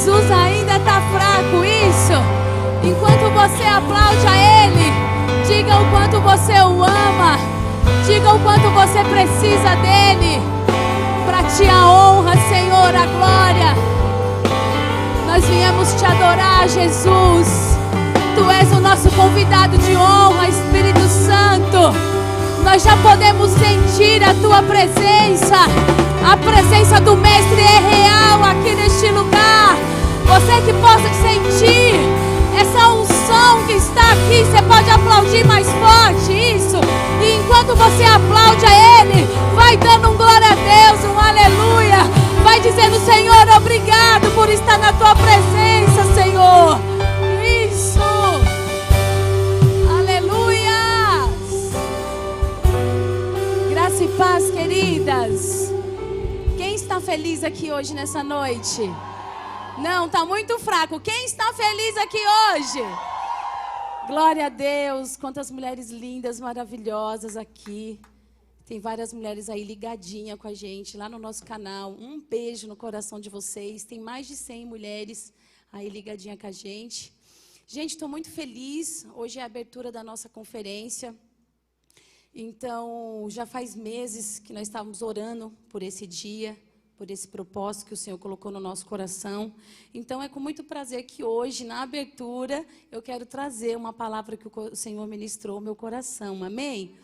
Jesus ainda está fraco. Isso. Enquanto você aplaude a Ele, diga o quanto você o ama. Diga o quanto você precisa dEle. Para ti a honra, Senhor, a glória. Nós viemos te adorar, Jesus. Tu és o nosso convidado de honra, Espírito Santo. Nós já podemos sentir a tua presença. A presença do Mestre é real aqui neste lugar. Você que possa sentir essa unção que está aqui, você pode aplaudir mais forte, isso. E enquanto você aplaude a Ele, vai dando um glória a Deus, um aleluia. Vai dizendo, Senhor, obrigado por estar na tua presença, Senhor. Isso. Aleluia. Graça e paz, queridas. Quem está feliz aqui hoje nessa noite? Não, está muito fraco. Quem está feliz aqui hoje? Glória a Deus. Quantas mulheres lindas, maravilhosas aqui. Tem várias mulheres aí ligadinhas com a gente lá no nosso canal. Um beijo no coração de vocês. Tem mais de 100 mulheres aí ligadinhas com a gente. Gente, estou muito feliz. Hoje é a abertura da nossa conferência. Então, já faz meses que nós estávamos orando por esse dia, por esse propósito que o Senhor colocou no nosso coração. Então, é com muito prazer que hoje, na abertura, eu quero trazer uma palavra que o Senhor ministrou ao meu coração. Amém?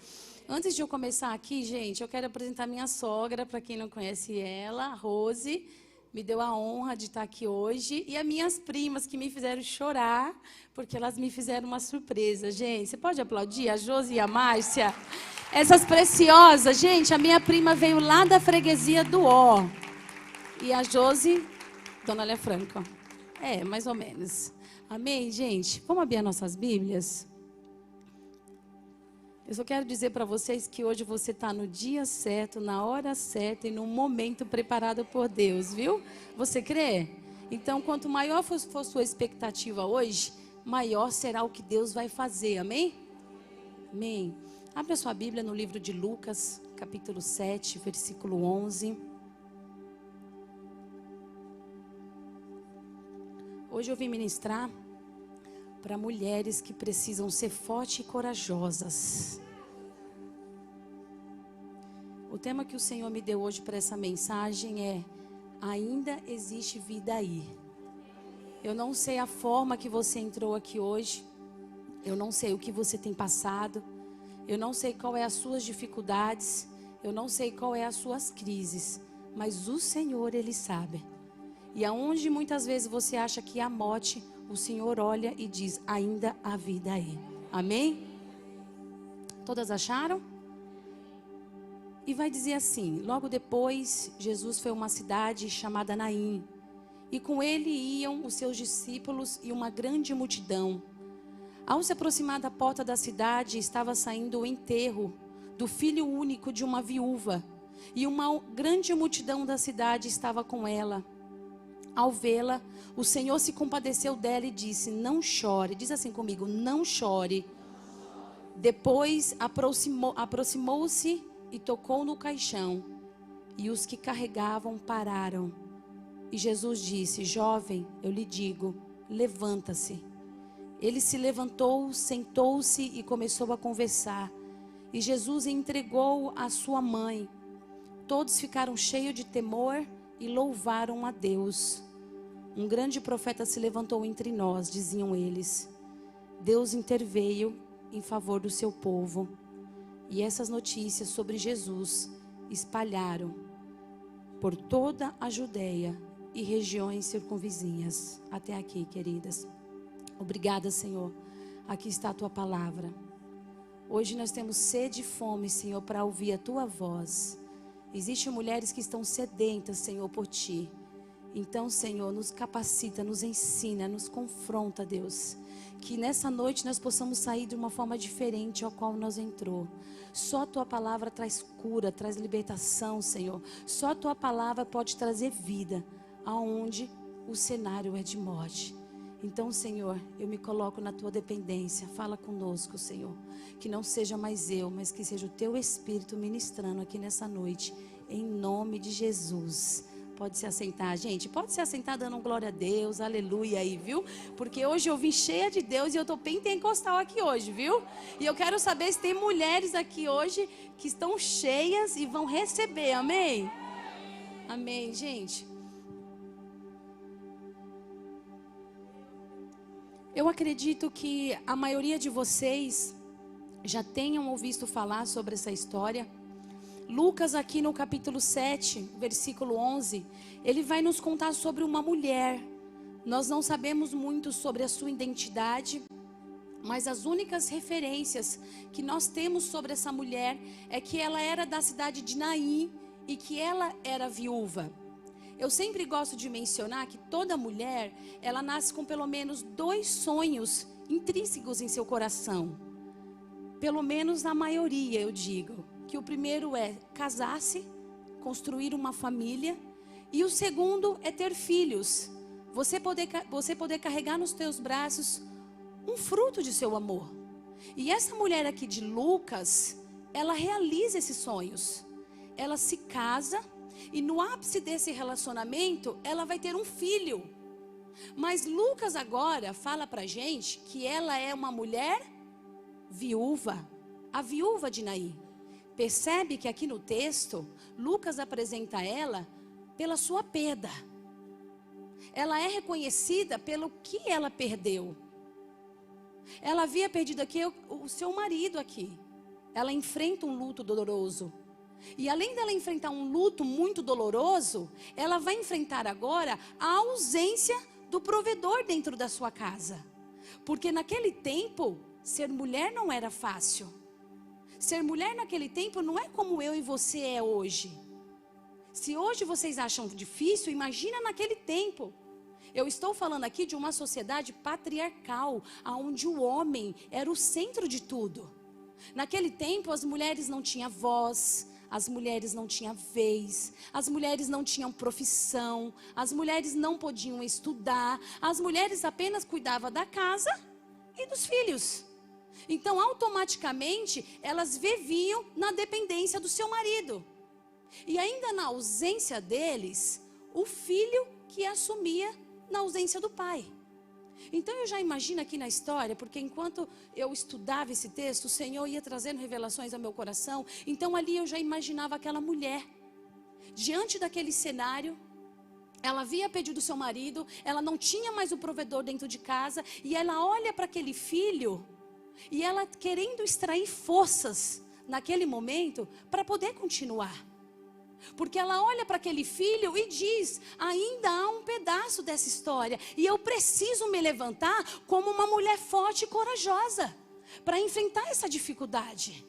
Antes de eu começar aqui, gente, eu quero apresentar minha sogra, para quem não conhece ela, a Rose, me deu a honra de estar aqui hoje, e as minhas primas que me fizeram chorar, porque elas me fizeram uma surpresa. Gente, você pode aplaudir a Josi e a Márcia? Essas preciosas, gente, a minha prima veio lá da freguesia do Ó, e a Josi, Dona Léa Franca. É, mais ou menos. Amém, gente? Vamos abrir as nossas Bíblias? Eu só quero dizer para vocês que hoje você está no dia certo, na hora certa e no momento preparado por Deus, viu? Você crê? Então, quanto maior for sua expectativa hoje, maior será o que Deus vai fazer, amém? Amém. Abra sua Bíblia no livro de Lucas, capítulo 7, versículo 11. Hoje eu vim ministrar para mulheres que precisam ser fortes e corajosas. O tema que o Senhor me deu hoje para essa mensagem é: ainda existe vida aí. Eu não sei a forma que você entrou aqui hoje. Eu não sei o que você tem passado. Eu não sei qual é as suas dificuldades. Eu não sei qual é as suas crises. Mas o Senhor, Ele sabe. E aonde muitas vezes você acha que há morte, o Senhor olha e diz: ainda há vida aí. Amém? Todas acharam? E vai dizer assim: logo depois, Jesus foi a uma cidade chamada Naim. E com ele iam os seus discípulos e uma grande multidão. Ao se aproximar da porta da cidade, estava saindo o enterro do filho único de uma viúva. E uma grande multidão da cidade estava com ela. Ao vê-la, o Senhor se compadeceu dela e disse: não chore. Diz assim comigo: não chore. Depois aproximou-se e tocou no caixão. E os que carregavam pararam. E Jesus disse: jovem, eu lhe digo, levanta-se. Ele se levantou, sentou-se e começou a conversar. E Jesus entregou a sua mãe. Todos ficaram cheios de temor e louvaram a Deus. Um grande profeta se levantou entre nós, diziam eles. Deus interveio em favor do seu povo. E essas notícias sobre Jesus espalharam por toda a Judeia e regiões circunvizinhas. Até aqui, queridas. Obrigada, Senhor. Aqui está a tua palavra. Hoje nós temos sede e fome, Senhor, para ouvir a tua voz. Existem mulheres que estão sedentas, Senhor, por ti. Então, Senhor, nos capacita, nos ensina, nos confronta, Deus. Que nessa noite nós possamos sair de uma forma diferente ao qual nós entrou. Só a tua palavra traz cura, traz libertação, Senhor. Só a tua palavra pode trazer vida aonde o cenário é de morte. Então, Senhor, eu me coloco na tua dependência. Fala conosco, Senhor. Que não seja mais eu, mas que seja o teu Espírito ministrando aqui nessa noite. Em nome de Jesus. Pode se assentar, gente. Pode se assentar dando glória a Deus, aleluia aí, viu? Porque hoje eu vim cheia de Deus e eu tô pentecostal aqui hoje, viu? E eu quero saber se tem mulheres aqui hoje que estão cheias e vão receber, amém? Amém, gente. Eu acredito que a maioria de vocês já tenham ouvido falar sobre essa história. Lucas, aqui no capítulo 7, versículo 11, ele vai nos contar sobre uma mulher. Nós não sabemos muito sobre a sua identidade, mas as únicas referências que nós temos sobre essa mulher é que ela era da cidade de Naim e que ela era viúva. Eu sempre gosto de mencionar que toda mulher, ela nasce com pelo menos 2 sonhos intrínsecos em seu coração. Pelo menos a maioria, eu digo. Que o primeiro é casar-se, construir uma família. E o segundo é ter filhos. Você poder carregar nos teus braços um fruto de seu amor. E essa mulher aqui de Lucas, ela realiza esses sonhos. Ela se casa e no ápice desse relacionamento, ela vai ter um filho. Mas Lucas agora fala pra gente que ela é uma mulher viúva, a viúva de Naim. Percebe que aqui no texto, Lucas apresenta ela pela sua perda. Ela é reconhecida pelo que ela perdeu. Ela havia perdido aqui o seu marido aqui. Ela enfrenta um luto doloroso. E além dela enfrentar um luto muito doloroso, ela vai enfrentar agora a ausência do provedor dentro da sua casa. Porque naquele tempo, ser mulher não era fácil. Ser mulher naquele tempo não é como eu e você é hoje. Se hoje vocês acham difícil, imagina naquele tempo. Eu estou falando aqui de uma sociedade patriarcal, onde o homem era o centro de tudo. Naquele tempo as mulheres não tinham voz, as mulheres não tinham vez, as mulheres não tinham profissão, as mulheres não podiam estudar, as mulheres apenas cuidavam da casa e dos filhos. Então, automaticamente, elas viviam na dependência do seu marido. E ainda na ausência deles, o filho que assumia na ausência do pai. Então, eu já imagino aqui na história, porque enquanto eu estudava esse texto, o Senhor ia trazendo revelações ao meu coração. Então, ali eu já imaginava aquela mulher, diante daquele cenário. Ela havia pedido seu marido, ela não tinha mais o provedor dentro de casa, e ela olha para aquele filho, e ela querendo extrair forças naquele momento para poder continuar. Porque ela olha para aquele filho e diz: ainda há um pedaço dessa história, e eu preciso me levantar como uma mulher forte e corajosa para enfrentar essa dificuldade.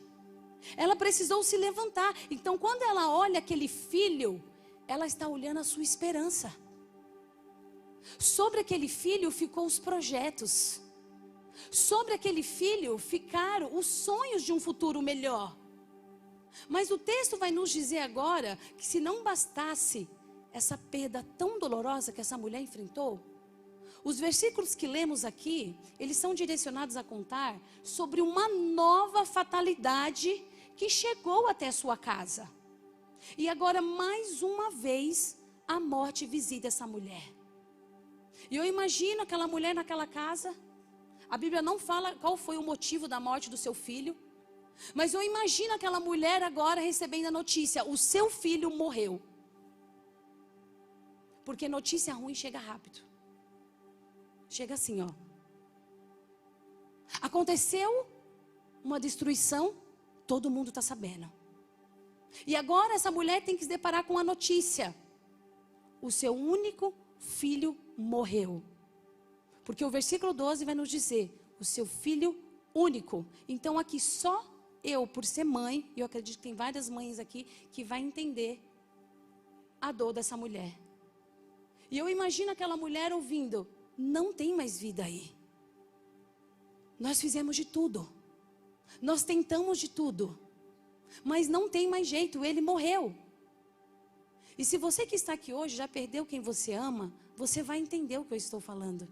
Ela precisou se levantar. Então, quando ela olha aquele filho, ela está olhando a sua esperança. Sobre aquele filho ficou os projetos. Sobre aquele filho ficaram os sonhos de um futuro melhor. Mas o texto vai nos dizer agora que se não bastasse essa perda tão dolorosa que essa mulher enfrentou, os versículos que lemos aqui, eles são direcionados a contar sobre uma nova fatalidade que chegou até a sua casa. E agora, mais uma vez, a morte visita essa mulher. E eu imagino aquela mulher naquela casa. A Bíblia não fala qual foi o motivo da morte do seu filho. Mas eu imagino aquela mulher agora recebendo a notícia: o seu filho morreu. Porque notícia ruim chega rápido. Chega assim, ó. Aconteceu uma destruição, todo mundo está sabendo. E agora essa mulher tem que se deparar com a notícia: o seu único filho morreu. Porque o versículo 12 vai nos dizer: o seu filho único. Então aqui só eu, por ser mãe, e eu acredito que tem várias mães aqui que vai entender a dor dessa mulher. E eu imagino aquela mulher ouvindo: não tem mais vida aí. Nós fizemos de tudo. Nós tentamos de tudo. Mas não tem mais jeito, ele morreu. E se você que está aqui hoje já perdeu quem você ama, você vai entender o que eu estou falando.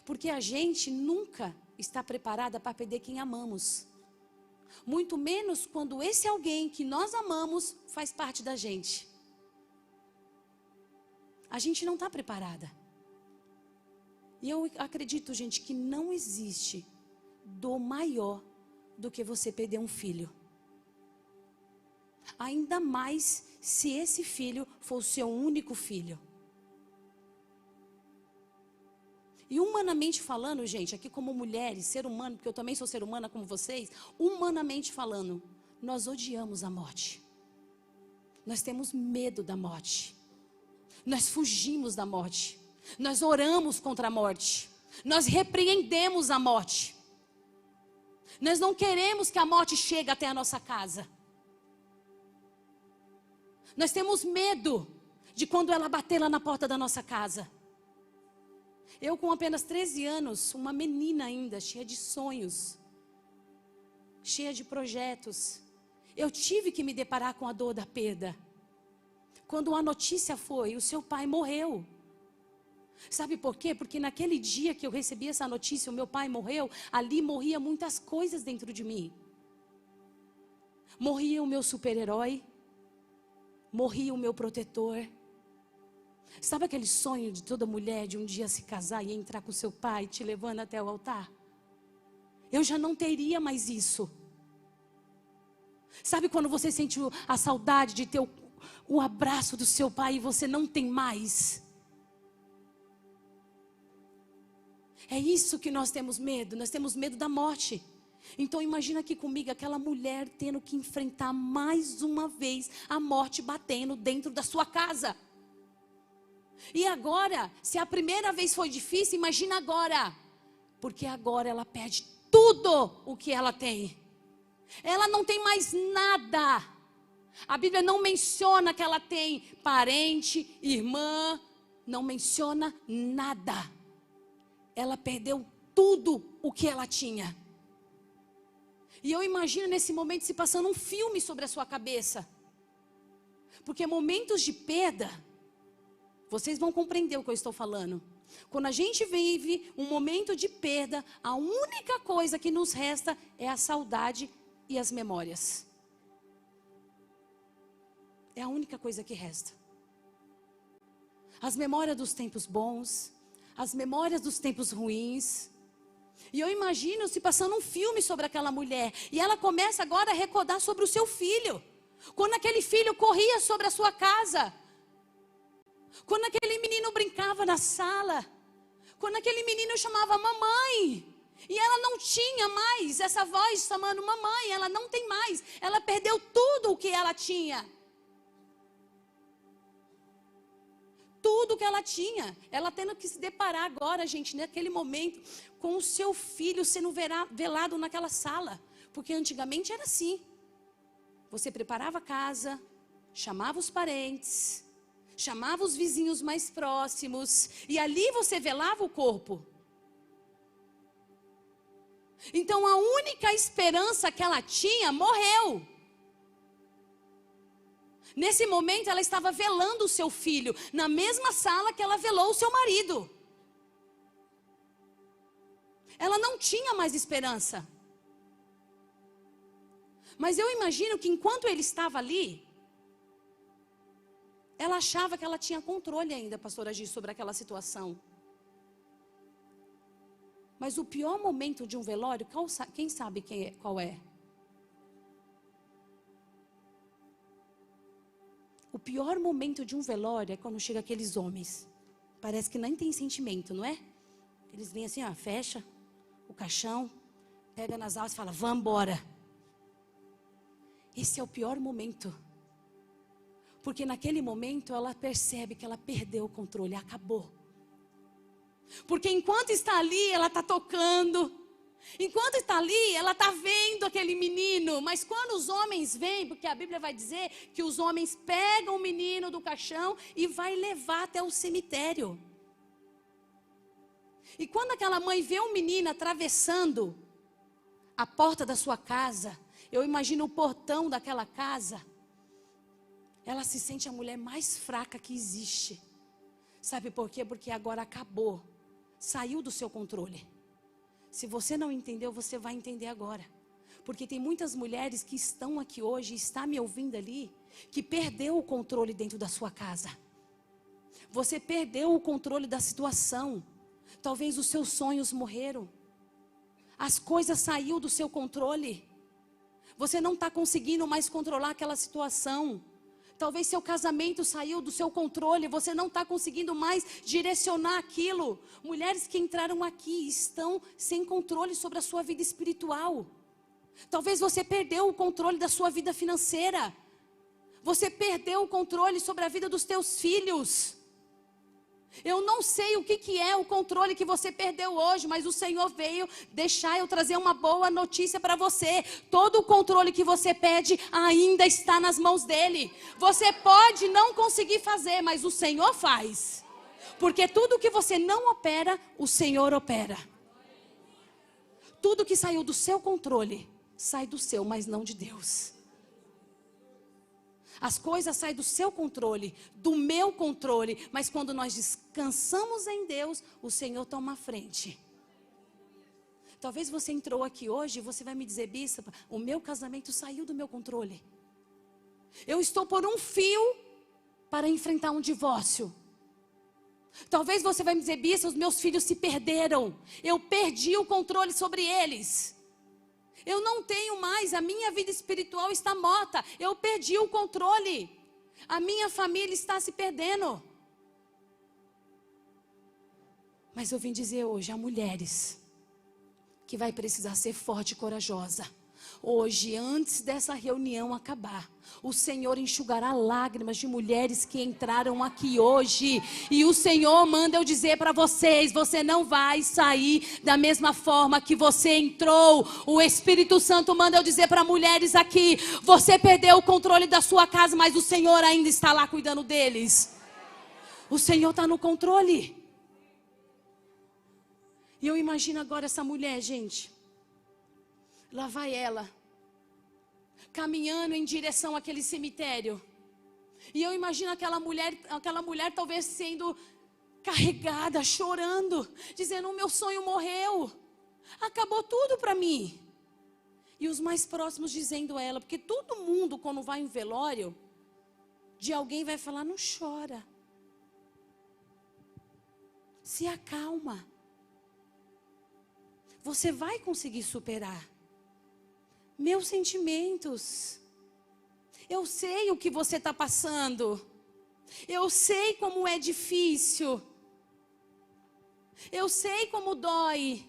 Porque a gente nunca está preparada para perder quem amamos. Muito menos quando esse alguém que nós amamos faz parte da gente. A gente não está preparada. E eu acredito, gente, que não existe dor maior do que você perder um filho. Ainda mais se esse filho for o seu único filho. E humanamente falando, gente, aqui como mulheres, ser humano, porque eu também sou ser humana como vocês, humanamente falando, nós odiamos a morte. Nós temos medo da morte. Nós fugimos da morte. Nós oramos contra a morte. Nós repreendemos a morte. Nós não queremos que a morte chegue até a nossa casa. Nós temos medo de quando ela bater lá na porta da nossa casa. Eu com apenas 13 anos, uma menina ainda, cheia de sonhos, cheia de projetos, eu tive que me deparar com a dor da perda. Quando a notícia foi, o seu pai morreu. Sabe por quê? Porque naquele dia que eu recebi essa notícia, o meu pai morreu, ali morria muitas coisas dentro de mim. Morria o meu super-herói, morria o meu protetor. Sabe aquele sonho de toda mulher de um dia se casar e entrar com seu pai, te levando até o altar? Eu já não teria mais isso. Sabe quando você sente a saudade de ter o abraço do seu pai e você não tem mais? É isso que nós temos medo da morte. Então imagina aqui comigo aquela mulher tendo que enfrentar mais uma vez a morte batendo dentro da sua casa. E agora, se a primeira vez foi difícil, imagina agora. Porque agora ela perde tudo o que ela tem. Ela não tem mais nada. A Bíblia não menciona que ela tem parente, irmã, não menciona nada. Ela perdeu tudo o que ela tinha. E eu imagino nesse momento se passando um filme sobre a sua cabeça. Porque momentos de perda, vocês vão compreender o que eu estou falando. Quando a gente vive um momento de perda, a única coisa que nos resta é a saudade e as memórias. É a única coisa que resta. As memórias dos tempos bons, as memórias dos tempos ruins. E eu imagino se passando um filme sobre aquela mulher. E ela começa agora a recordar sobre o seu filho. Quando aquele filho corria sobre a sua casa. Quando aquele menino brincava na sala. Quando aquele menino chamava mamãe. E ela não tinha mais essa voz chamando mamãe. Ela não tem mais. Ela perdeu tudo o que ela tinha. Tudo que ela tinha. Ela tendo que se deparar agora, gente, naquele momento, com o seu filho sendo velado naquela sala. Porque antigamente era assim. Você preparava a casa, chamava os parentes, chamava os vizinhos mais próximos, e ali você velava o corpo. Então a única esperança que ela tinha morreu. Nesse momento ela estava velando o seu filho, na mesma sala que ela velou o seu marido. Ela não tinha mais esperança. Mas eu imagino que enquanto ele estava ali, ela achava que ela tinha controle ainda, pastora Gi, sobre aquela situação. Mas o pior momento de um velório, quem sabe qual é? O pior momento de um velório é quando chega aqueles homens. Parece que nem tem sentimento, não é? Eles vêm assim, ó, fecha o caixão, pega nas alças e fala, vamos embora. Esse é o pior momento. Porque naquele momento ela percebe que ela perdeu o controle, acabou. Porque enquanto está ali, ela está tocando. Enquanto está ali, ela está vendo aquele menino. Mas quando os homens vêm, porque a Bíblia vai dizer que os homens pegam o menino do caixão e vai levar até o cemitério. E quando aquela mãe vê um menino atravessando a porta da sua casa, eu imagino o portão daquela casa, ela se sente a mulher mais fraca que existe. Sabe por quê? Porque agora acabou. Saiu do seu controle. Se você não entendeu, você vai entender agora. Porque tem muitas mulheres que estão aqui hoje, está me ouvindo ali, que perdeu o controle dentro da sua casa. Você perdeu o controle da situação. Talvez os seus sonhos morreram. As coisas saíram do seu controle. Você não está conseguindo mais controlar aquela situação. Talvez seu casamento saiu do seu controle. Você não está conseguindo mais direcionar aquilo. Mulheres que entraram aqui estão sem controle sobre a sua vida espiritual. Talvez você perdeu o controle da sua vida financeira. Você perdeu o controle sobre a vida dos teus filhos. Eu não sei o que é o controle que você perdeu hoje, mas o Senhor veio deixar eu trazer uma boa notícia para você. Todo o controle que você pede ainda está nas mãos dele. Você pode não conseguir fazer, mas o Senhor faz. Porque tudo que você não opera, o Senhor opera. Tudo que saiu do seu controle, sai do seu, mas não de Deus. As coisas saem do seu controle, do meu controle. Mas quando nós descansamos em Deus, o Senhor toma a frente. Talvez você entrou aqui hoje e você vai me dizer: bispa, o meu casamento saiu do meu controle. Eu estou por um fio para enfrentar um divórcio. Talvez você vai me dizer: bispa, os meus filhos se perderam. Eu perdi o controle sobre eles. Eu não tenho mais, a minha vida espiritual está morta. Eu perdi o controle. A minha família está se perdendo. Mas eu vim dizer hoje a mulheres que vai precisar ser forte e corajosa. Hoje, antes dessa reunião acabar, o Senhor enxugará lágrimas de mulheres que entraram aqui hoje. E o Senhor manda eu dizer para vocês: você não vai sair da mesma forma que você entrou. O Espírito Santo manda eu dizer para mulheres aqui: você perdeu o controle da sua casa, mas o Senhor ainda está lá cuidando deles. O Senhor está no controle. E eu imagino agora essa mulher, gente. Lá vai ela, caminhando em direção àquele cemitério. E eu imagino aquela mulher talvez sendo carregada, chorando, dizendo: o meu sonho morreu, acabou tudo para mim. E os mais próximos dizendo a ela, porque todo mundo quando vai em velório de alguém vai falar: não chora, se acalma, você vai conseguir superar. Meus sentimentos, eu sei o que você está passando, eu sei como é difícil, eu sei como dói.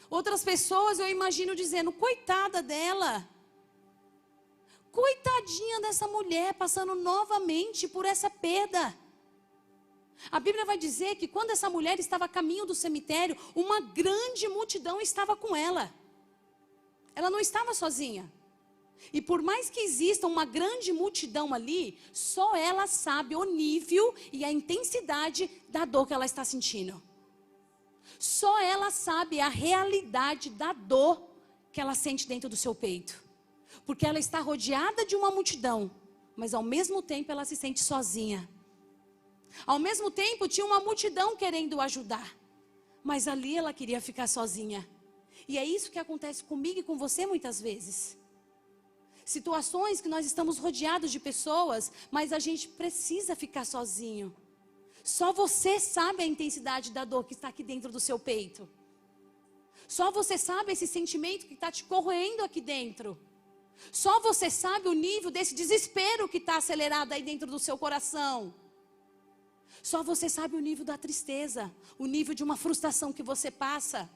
Outras pessoas eu imagino dizendo: coitada dela, coitadinha dessa mulher passando novamente por essa perda. A Bíblia vai dizer que quando essa mulher estava a caminho do cemitério, uma grande multidão estava com ela. Ela não estava sozinha. E por mais que exista uma grande multidão ali, só ela sabe o nível e a intensidade da dor que ela está sentindo. Só ela sabe a realidade da dor que ela sente dentro do seu peito. Porque ela está rodeada de uma multidão, mas ao mesmo tempo ela se sente sozinha. Ao mesmo tempo tinha uma multidão querendo ajudar, mas ali ela queria ficar sozinha. E é isso que acontece comigo e com você muitas vezes. Situações que nós estamos rodeados de pessoas, mas a gente precisa ficar sozinho. Só você sabe a intensidade da dor que está aqui dentro do seu peito. Só você sabe esse sentimento que está te corroendo aqui dentro. Só você sabe o nível desse desespero que está acelerado aí dentro do seu coração. Só você sabe o nível da tristeza, o nível de uma frustração que você passa.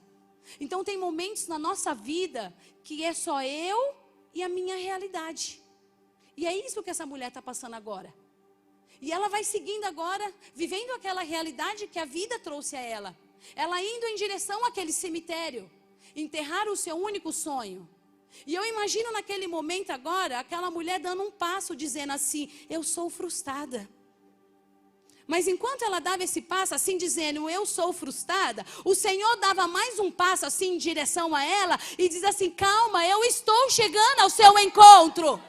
Então tem momentos na nossa vida que é só eu e a minha realidade. E é isso que essa mulher está passando agora. E ela vai seguindo agora, vivendo aquela realidade que a vida trouxe a ela. Ela indo em direção àquele cemitério, enterrar o seu único sonho. E eu imagino naquele momento agora, aquela mulher dando um passo, dizendo assim: eu sou frustrada. Mas enquanto ela dava esse passo assim, dizendo: eu sou frustrada, o Senhor dava mais um passo assim em direção a ela e diz assim: calma, eu estou chegando ao seu encontro.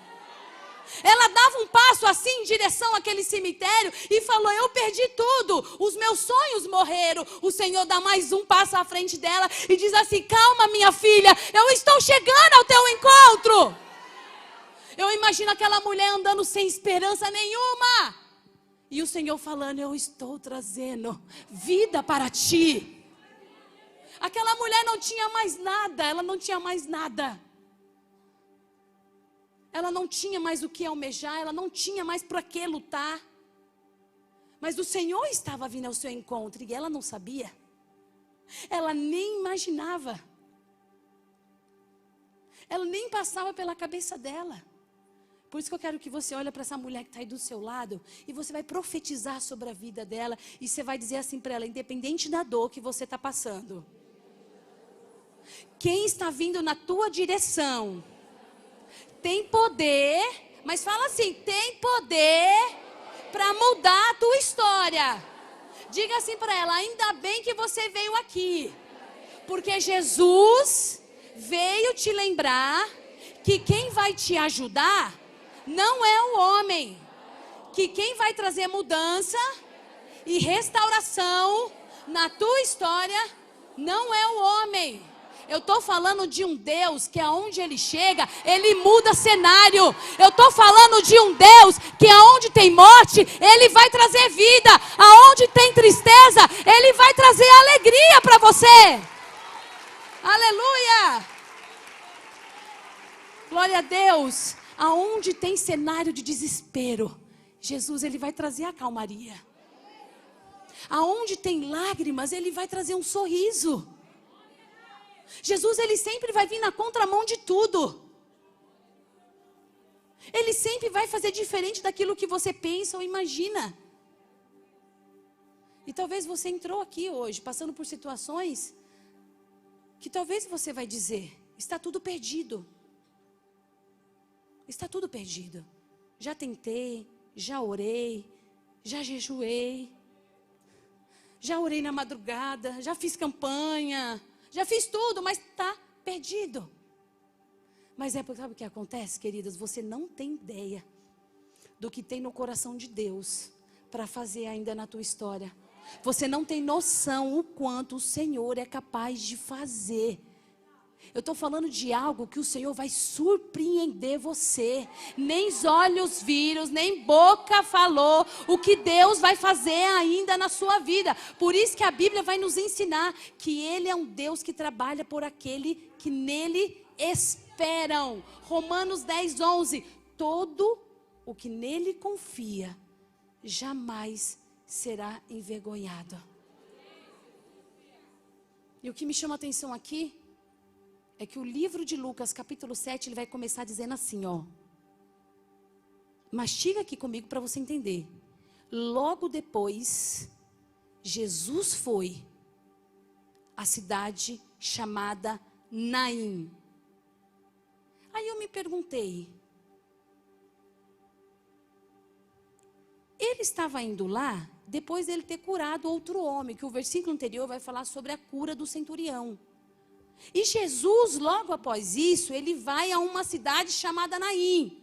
Ela dava um passo assim em direção àquele cemitério e falou: eu perdi tudo, os meus sonhos morreram. O Senhor dá mais um passo à frente dela e diz assim: calma, minha filha, eu estou chegando ao teu encontro. Eu imagino aquela mulher andando sem esperança nenhuma. E o Senhor falando, eu estou trazendo vida para ti. Aquela mulher não tinha mais nada, ela não tinha mais nada. Ela não tinha mais o que almejar, ela não tinha mais para que lutar. Mas o Senhor estava vindo ao seu encontro e ela não sabia. Ela nem imaginava. Ela nem passava pela cabeça dela. Por isso que eu quero que você olhe para essa mulher que está aí do seu lado e você vai profetizar sobre a vida dela e você vai dizer assim para ela, independente da dor que você está passando, quem está vindo na tua direção tem poder, mas fala assim, tem poder para mudar a tua história. Diga assim para ela, ainda bem que você veio aqui, porque Jesus veio te lembrar que quem vai te ajudar não é o homem, que quem vai trazer mudança e restauração na tua história não é o homem. Eu estou falando de um Deus que aonde Ele chega, Ele muda cenário. Eu estou falando de um Deus que aonde tem morte, Ele vai trazer vida. Aonde tem tristeza, Ele vai trazer alegria para você. Aleluia! Glória a Deus. Aonde tem cenário de desespero, Jesus, Ele vai trazer a calmaria. Aonde tem lágrimas, Ele vai trazer um sorriso. Jesus, Ele sempre vai vir na contramão de tudo. Ele sempre vai fazer diferente daquilo que você pensa ou imagina. E talvez você entrou aqui hoje, passando por situações que talvez você vai dizer, está tudo perdido. Está tudo perdido. Já tentei, já orei, já jejuei, já orei na madrugada, já fiz campanha, já fiz tudo, mas está perdido. Mas sabe o que acontece, queridas? Você não tem ideia do que tem no coração de Deus para fazer ainda na tua história. Você não tem noção o quanto o Senhor é capaz de fazer. Eu estou falando de algo que o Senhor vai surpreender você. Nem olhos viram, nem boca falou o que Deus vai fazer ainda na sua vida. Por isso que a Bíblia vai nos ensinar que Ele é um Deus que trabalha por aquele que nele esperam. Romanos 10, 11. Todo o que nele confia jamais será envergonhado. E o que me chama a atenção aqui é que o livro de Lucas, capítulo 7, ele vai começar dizendo assim, ó. Mastiga aqui comigo para você entender. Logo depois, Jesus foi à cidade chamada Naim. Aí eu me perguntei, ele estava indo lá depois dele ter curado outro homem, que o versículo anterior vai falar sobre a cura do centurião. E Jesus, logo após isso, ele vai a uma cidade chamada Naim.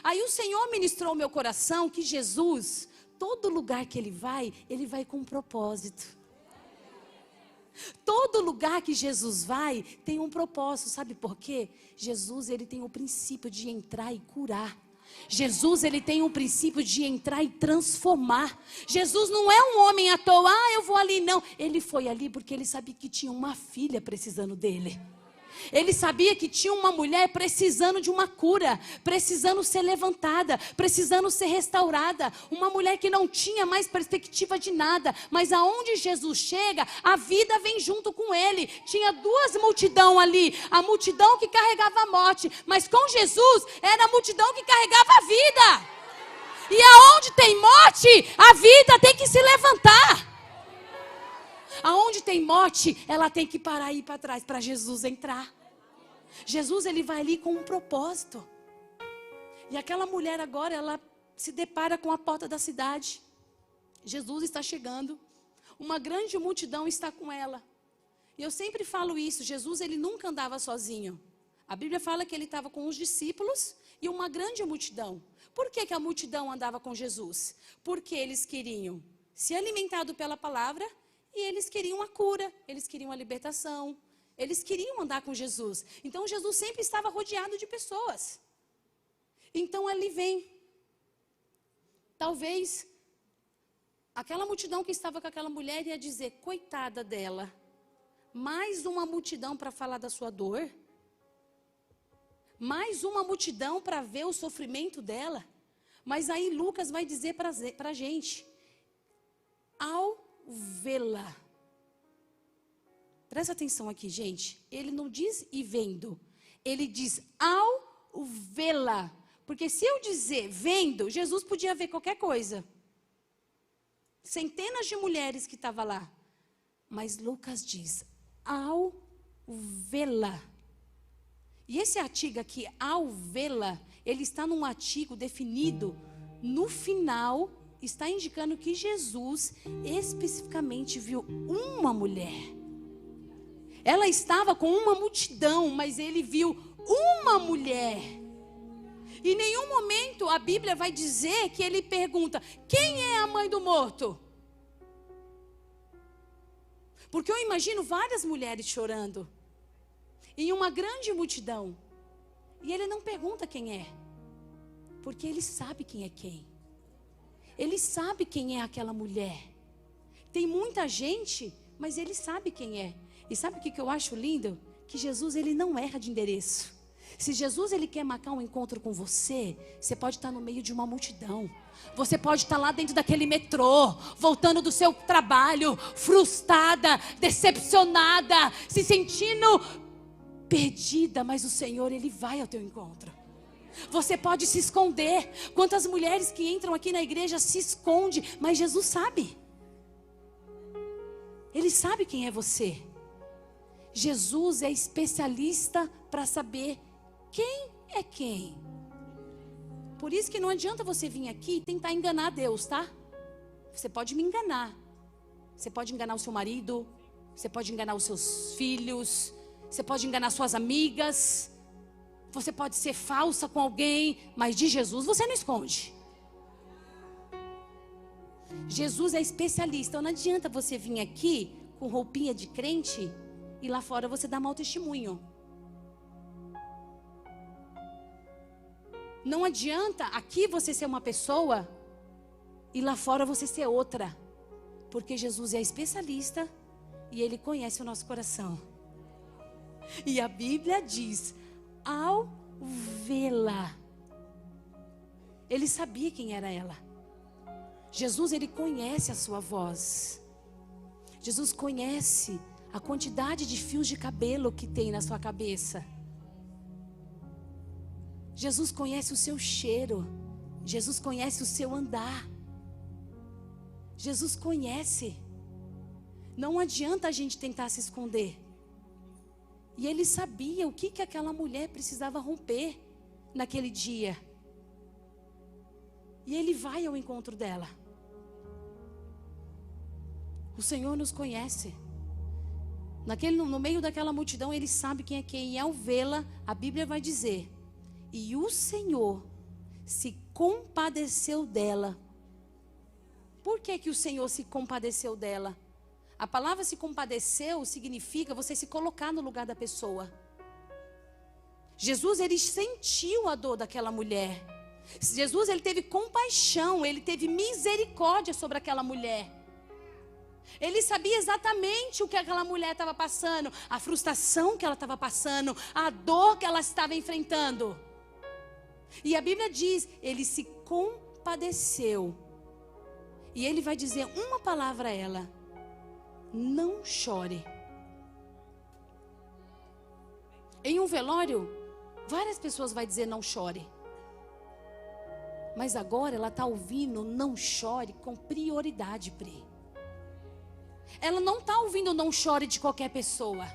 Aí o Senhor ministrou ao meu coração que Jesus, todo lugar que ele vai com um propósito. Todo lugar que Jesus vai tem um propósito, sabe por quê? Jesus, ele tem o princípio de entrar e curar. Jesus, ele tem um princípio de entrar e transformar. Jesus não é um homem à toa, eu vou ali, não. Ele foi ali porque ele sabia que tinha uma filha precisando dele. Ele sabia que tinha uma mulher precisando de uma cura, precisando ser levantada, precisando ser restaurada. Uma mulher que não tinha mais perspectiva de nada, mas aonde Jesus chega, a vida vem junto com ele. Tinha duas multidões ali, a multidão que carregava a morte, mas com Jesus era a multidão que carregava a vida. E aonde tem morte, a vida tem que se levantar. Aonde tem morte, ela tem que parar e ir para trás para Jesus entrar. Jesus, ele vai ali com um propósito. E aquela mulher agora, ela se depara com a porta da cidade. Jesus está chegando. Uma grande multidão está com ela. E eu sempre falo isso, Jesus, ele nunca andava sozinho. A Bíblia fala que ele estava com os discípulos e uma grande multidão. Por que a multidão andava com Jesus? Porque eles queriam ser alimentados pela palavra. E eles queriam a cura, eles queriam a libertação, eles queriam andar com Jesus. Então Jesus sempre estava rodeado de pessoas. Então ali vem, talvez, Aquela multidão que estava com aquela mulher ia dizer, coitada dela. Mais uma multidão para falar da sua dor. Mais uma multidão para ver o sofrimento dela. Mas aí Lucas vai dizer para a gente, ao vê-la. Presta atenção aqui, gente. Ele não diz e vendo. Ele diz ao vê-la. Porque se eu dizer vendo, Jesus podia ver qualquer coisa. Centenas de mulheres que estavam lá. Mas Lucas diz, ao vê-la. E esse artigo aqui, ao vê-la, ele está num artigo definido no final, está indicando que Jesus especificamente viu uma mulher. Ela estava com uma multidão, mas ele viu uma mulher. Em nenhum momento a Bíblia vai dizer que ele pergunta, quem é a mãe do morto? Porque eu imagino várias mulheres chorando. Em uma grande multidão. E ele não pergunta quem é. Porque ele sabe quem é quem. Ele sabe quem é aquela mulher. Tem muita gente, mas ele sabe quem é. E sabe o que eu acho lindo? Que Jesus, ele não erra de endereço. Se Jesus, ele quer marcar um encontro com você, você pode estar no meio de uma multidão. Você pode estar lá dentro daquele metrô, voltando do seu trabalho, frustrada, decepcionada, se sentindo perdida, mas o Senhor, ele vai ao teu encontro. Você pode se esconder. Quantas mulheres que entram aqui na igreja se escondem, mas Jesus sabe. Ele sabe quem é você. Jesus é especialista para saber quem é quem. Por isso que não adianta você vir aqui e tentar enganar Deus, tá? Você pode me enganar. Você pode enganar o seu marido, você pode enganar os seus filhos, você pode enganar suas amigas, você pode ser falsa com alguém, mas de Jesus você não esconde. Jesus é especialista, então não adianta você vir aqui com roupinha de crente e lá fora você dá mau testemunho. Não adianta aqui você ser uma pessoa e lá fora você ser outra. Porque Jesus é especialista e Ele conhece o nosso coração. E a Bíblia diz, ao vê-la, Ele sabia quem era ela. Jesus, Ele conhece a sua voz. Jesus conhece a quantidade de fios de cabelo que tem na sua cabeça. Jesus conhece o seu cheiro. Jesus conhece o seu andar. Jesus conhece. Não adianta a gente tentar se esconder. E ele sabia o que aquela mulher precisava romper naquele dia. E ele vai ao encontro dela. O Senhor nos conhece. No meio daquela multidão, Ele sabe quem é quem. E ao vê-la, a Bíblia vai dizer, e o Senhor se compadeceu dela. Por que o Senhor se compadeceu dela? A palavra se compadeceu significa você se colocar no lugar da pessoa. Jesus, Ele sentiu a dor daquela mulher. Jesus, Ele teve compaixão, Ele teve misericórdia sobre aquela mulher. Ele sabia exatamente o que aquela mulher estava passando, a frustração que ela estava passando, a dor que ela estava enfrentando. E a Bíblia diz, Ele se compadeceu. E Ele vai dizer uma palavra a ela, não chore. Em um velório, várias pessoas vão dizer não chore. Mas agora ela está ouvindo não chore com prioridade, Pri. Ela não está ouvindo não chore de qualquer pessoa.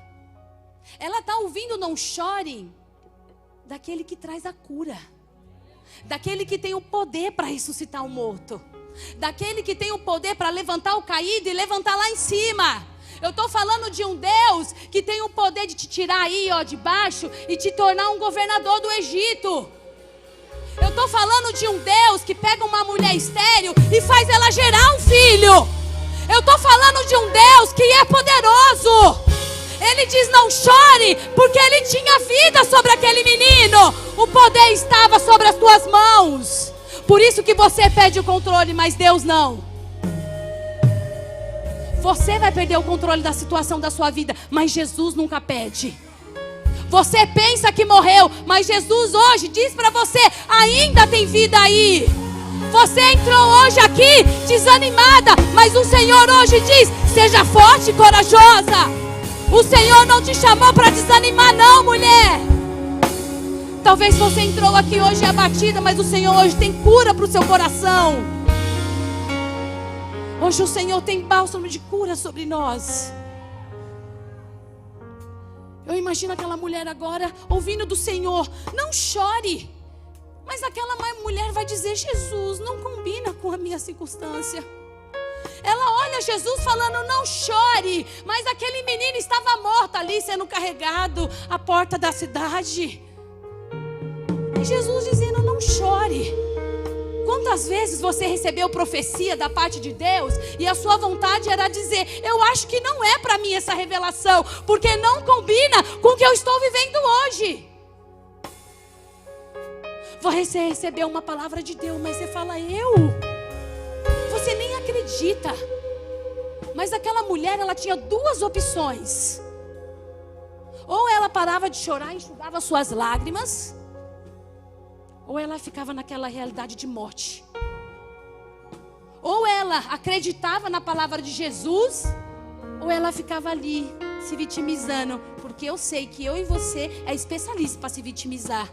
Ela está ouvindo não chore daquele que traz a cura. Daquele que tem o poder para ressuscitar o morto. Daquele que tem o poder para levantar o caído e levantar lá em cima. Eu estou falando de um Deus que tem o poder de te tirar aí, de baixo e te tornar um governador do Egito. Eu estou falando de um Deus que pega uma mulher estéril e faz ela gerar um filho. Eu estou falando de um Deus que é poderoso. Ele diz não chore, porque Ele tinha vida sobre aquele menino. O poder estava sobre as tuas mãos. Por isso que você perde o controle, mas Deus não. Você vai perder o controle da situação da sua vida, mas Jesus nunca perde. Você pensa que morreu, mas Jesus hoje diz para você: ainda tem vida aí. Você entrou hoje aqui desanimada, mas o Senhor hoje diz: seja forte e corajosa. O Senhor não te chamou para desanimar não, mulher. Talvez você entrou aqui hoje abatida, mas o Senhor hoje tem cura para o seu coração. Hoje o Senhor tem bálsamo de cura sobre nós. Eu imagino aquela mulher agora ouvindo do Senhor: não chore. Mas aquela mulher vai dizer: Jesus, não combina com a minha circunstância. Ela olha Jesus falando: não chore. Mas aquele menino estava morto ali, sendo carregado à porta da cidade. E Jesus dizendo: não chore. Quantas vezes você recebeu profecia da parte de Deus e a sua vontade era dizer: eu acho que não é para mim essa revelação, porque não combina com o que eu estou vivendo hoje. Você recebeu uma palavra de Deus, mas você fala: você nem acredita. Mas aquela mulher, ela tinha duas opções. Ou ela parava de chorar e enxugava suas lágrimas, ou ela ficava naquela realidade de morte. Ou ela acreditava na palavra de Jesus, ou ela ficava ali se vitimizando. Porque eu sei que eu e você é especialista para se vitimizar.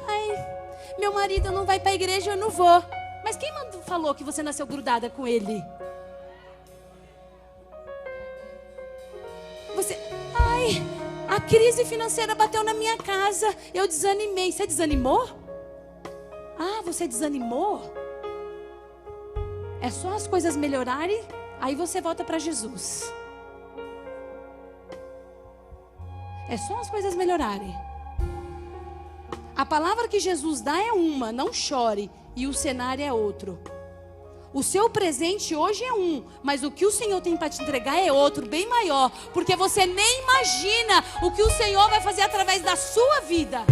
Ai, meu marido não vai para a igreja, eu não vou. Mas quem falou que você nasceu grudada com ele? Ai, a crise financeira bateu na minha casa, eu desanimei. Você desanimou? Ah, você desanimou? É só as coisas melhorarem, aí você volta para Jesus. É só as coisas melhorarem. A palavra que Jesus dá é uma: não chore, e o cenário é outro. O seu presente hoje é um, mas o que o Senhor tem para te entregar é outro, bem maior. Porque você nem imagina o que o Senhor vai fazer através da sua vida.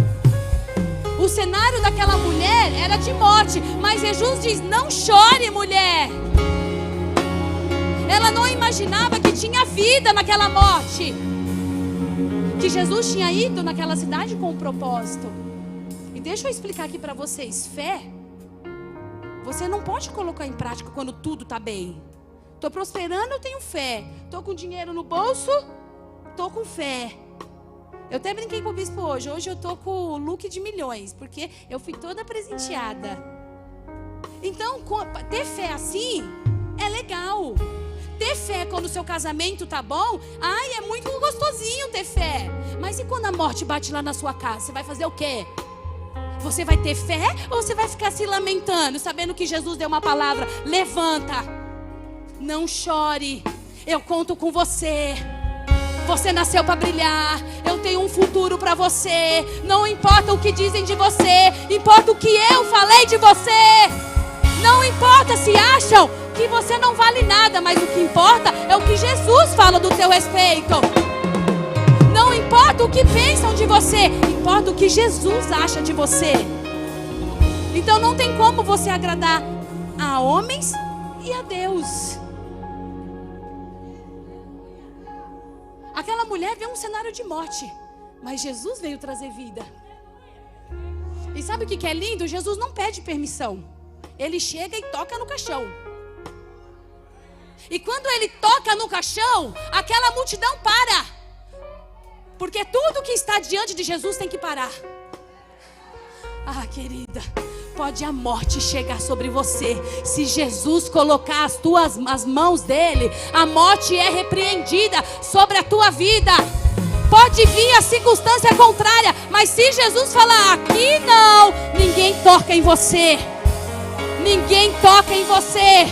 O cenário daquela mulher era de morte, mas Jesus diz: não chore, mulher. Ela não imaginava que tinha vida naquela morte, que Jesus tinha ido naquela cidade com um propósito. E deixa eu explicar aqui para vocês: fé, você não pode colocar em prática quando tudo está bem. Estou prosperando, eu tenho fé. Estou com dinheiro no bolso, estou com fé. Eu até brinquei com o bispo hoje. Hoje eu estou com o look de milhões, porque eu fui toda presenteada. Então, ter fé assim é legal. Ter fé quando o seu casamento tá bom, ai, é muito gostosinho ter fé. Mas e quando a morte bate lá na sua casa? Você vai fazer o quê? Você vai ter fé ou você vai ficar se lamentando, sabendo que Jesus deu uma palavra? Levanta, não chore, eu conto com você. Você nasceu para brilhar, eu tenho um futuro para você. Não importa o que dizem de você, importa o que eu falei de você. Não importa se acham que você não vale nada, mas o que importa é o que Jesus fala do teu respeito. Não importa o que pensam de você, importa o que Jesus acha de você. Então não tem como você agradar a homens e a Deus. Aquela mulher vê um cenário de morte, mas Jesus veio trazer vida. E sabe o que é lindo? Jesus não pede permissão. Ele chega e toca no caixão. E quando ele toca no caixão, aquela multidão para. Porque tudo que está diante de Jesus tem que parar. Ah, querida, pode a morte chegar sobre você. Se Jesus colocar as mãos dele, a morte é repreendida sobre a tua vida. Pode vir a circunstância contrária, mas se Jesus falar aqui não, ninguém toca em você. Ninguém toca em você.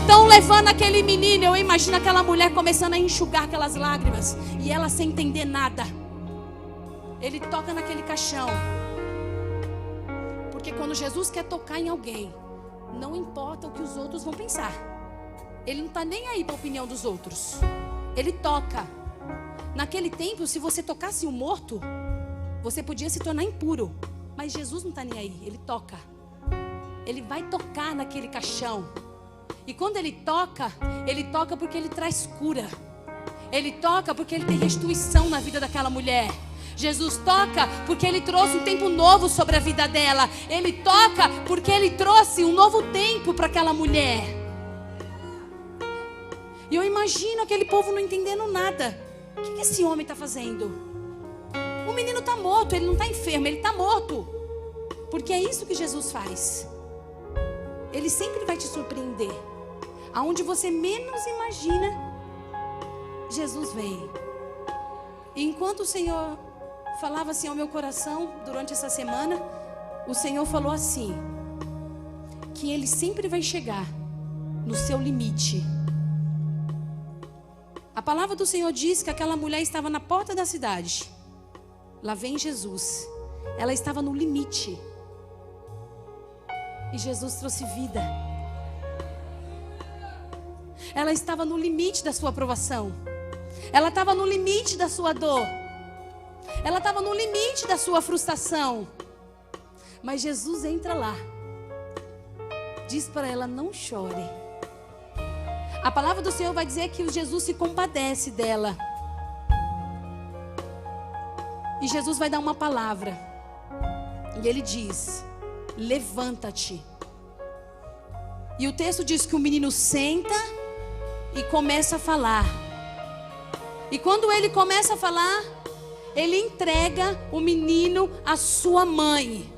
Estão levando aquele menino, eu imagino aquela mulher começando a enxugar aquelas lágrimas, e ela sem entender nada. Ele toca naquele caixão. Porque quando Jesus quer tocar em alguém, não importa o que os outros vão pensar. Ele não está nem aí para a opinião dos outros. Ele toca. Naquele tempo, se você tocasse um morto, você podia se tornar impuro. Mas Jesus não está nem aí, ele toca. Ele vai tocar naquele caixão. E quando ele toca porque ele traz cura. Ele toca porque ele tem restituição na vida daquela mulher. Jesus toca porque ele trouxe um tempo novo sobre a vida dela. Ele toca porque ele trouxe um novo tempo para aquela mulher. E eu imagino aquele povo não entendendo nada. O que esse homem está fazendo? O menino está morto, ele não está enfermo, ele está morto. Porque é isso que Jesus faz. Ele sempre vai te surpreender. Aonde você menos imagina, Jesus vem. E enquanto o Senhor falava assim ao meu coração durante essa semana, o Senhor falou assim: que Ele sempre vai chegar no seu limite. A palavra do Senhor diz que aquela mulher estava na porta da cidade. Lá vem Jesus. Ela estava no limite. E Jesus trouxe vida. Ela estava no limite da sua aprovação. Ela estava no limite da sua dor. Ela estava no limite da sua frustração. Mas Jesus entra lá. Diz para ela: não chore. A palavra do Senhor vai dizer que Jesus se compadece dela. E Jesus vai dar uma palavra. E Ele diz: levanta-te. E o texto diz que o menino senta e começa a falar. E quando ele começa a falar, ele entrega o menino à sua mãe.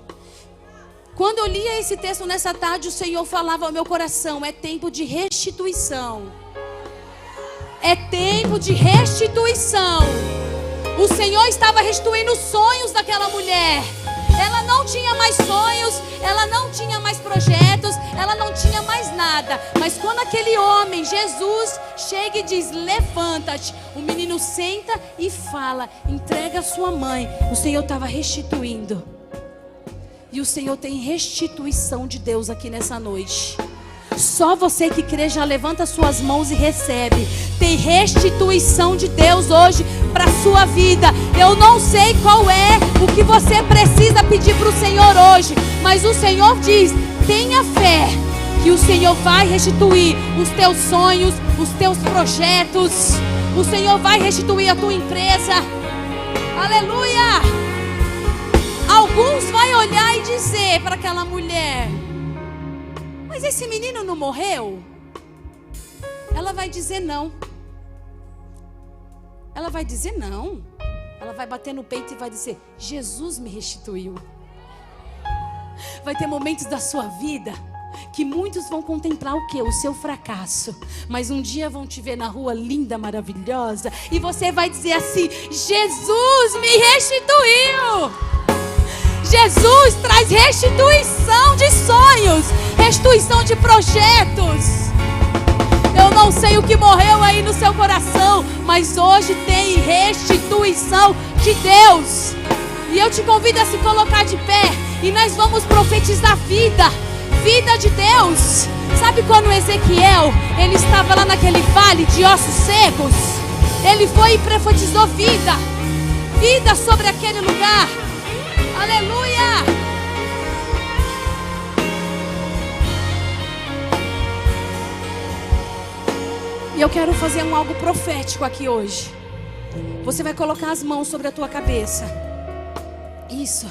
Quando eu lia esse texto nessa tarde, o Senhor falava ao meu coração: é tempo de restituição. É tempo de restituição. O Senhor estava restituindo os sonhos daquela mulher. Ela não tinha mais sonhos, ela não tinha mais projetos, ela não tinha mais nada. Mas quando aquele homem, Jesus, chega e diz: levanta-te, o menino senta e fala, entrega a sua mãe. O Senhor estava restituindo. E o Senhor tem restituição de Deus aqui nessa noite. Só você que crê já levanta suas mãos e recebe. Tem restituição de Deus hoje para a sua vida. Eu não sei qual é o que você precisa pedir para o Senhor hoje, mas o Senhor diz: tenha fé que o Senhor vai restituir os teus sonhos, os teus projetos. O Senhor vai restituir a tua empresa. Aleluia! Alguns vão olhar e dizer para aquela mulher: mas esse menino não morreu? Ela vai dizer não. Ela vai dizer não. Ela vai bater no peito e vai dizer: Jesus me restituiu. Vai ter momentos da sua vida que muitos vão contemplar o quê? O seu fracasso. Mas um dia vão te ver na rua linda, maravilhosa, e você vai dizer assim: Jesus me restituiu. Jesus traz restituição de sonhos, restituição de projetos. Eu não sei o que morreu aí no seu coração, mas hoje tem restituição de Deus. E eu te convido a se colocar de pé e nós vamos profetizar vida, vida de Deus. Sabe quando Ezequiel, ele estava lá naquele vale de ossos secos? Ele foi e profetizou vida, vida sobre aquele lugar. Aleluia! E eu quero fazer algo profético aqui hoje. Você vai colocar as mãos sobre a tua cabeça. Isso.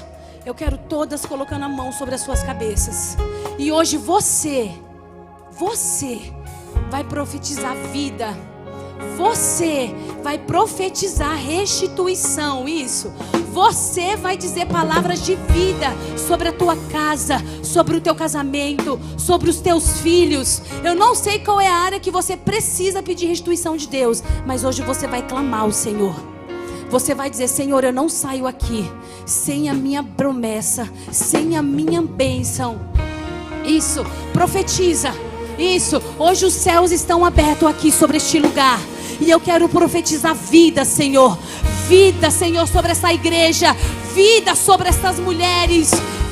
Eu quero todas colocando a mão sobre as suas cabeças. E hoje você vai profetizar vida. Você vai profetizar restituição. Isso. Você vai dizer palavras de vida sobre a tua casa, sobre o teu casamento, sobre os teus filhos. Eu não sei qual é a área que você precisa pedir restituição de Deus, mas hoje você vai clamar ao Senhor. Você vai dizer: Senhor, eu não saio aqui sem a minha promessa, sem a minha bênção. Isso, profetiza. Isso, hoje os céus estão abertos aqui sobre este lugar. E eu quero profetizar vida, Senhor. Vida, Senhor, sobre essa igreja. Vida sobre essas mulheres.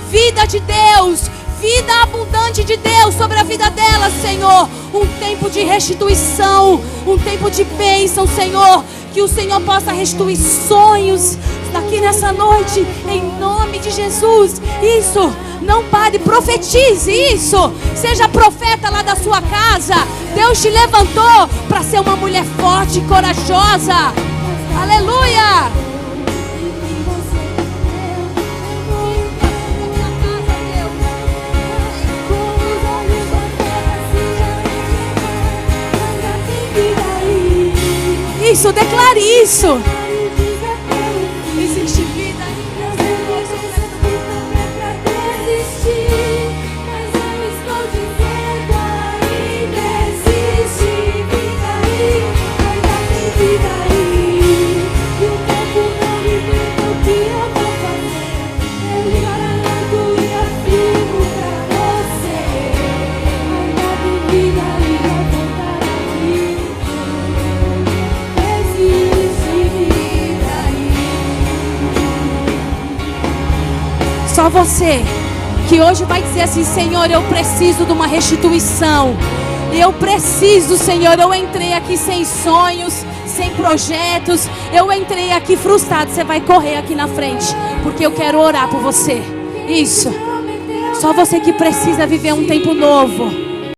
Vida de Deus. Vida abundante de Deus sobre a vida delas, Senhor. Um tempo de restituição. Um tempo de bênção, Senhor. Que o Senhor possa restituir sonhos aqui nessa noite, em nome de Jesus. Isso, não pare, profetize isso. Seja profeta lá da sua casa. Deus te levantou para ser uma mulher forte e corajosa. Aleluia. Isso, declare isso. Existe vida aí. Mas eu estou dizendo, ainda existe vida aí. Ainda tem vida aí. E o tempo não me lembra o que eu vou fazer. Eu garanto e afirmo pra você. Ainda tem vida aí, vai voltar aqui. Só você que hoje vai dizer assim: Senhor, eu preciso de uma restituição. Eu preciso, Senhor, eu entrei aqui sem sonhos, sem projetos. Eu entrei aqui frustrado. Você vai correr aqui na frente, porque eu quero orar por você. Isso. Só você que precisa viver um tempo novo.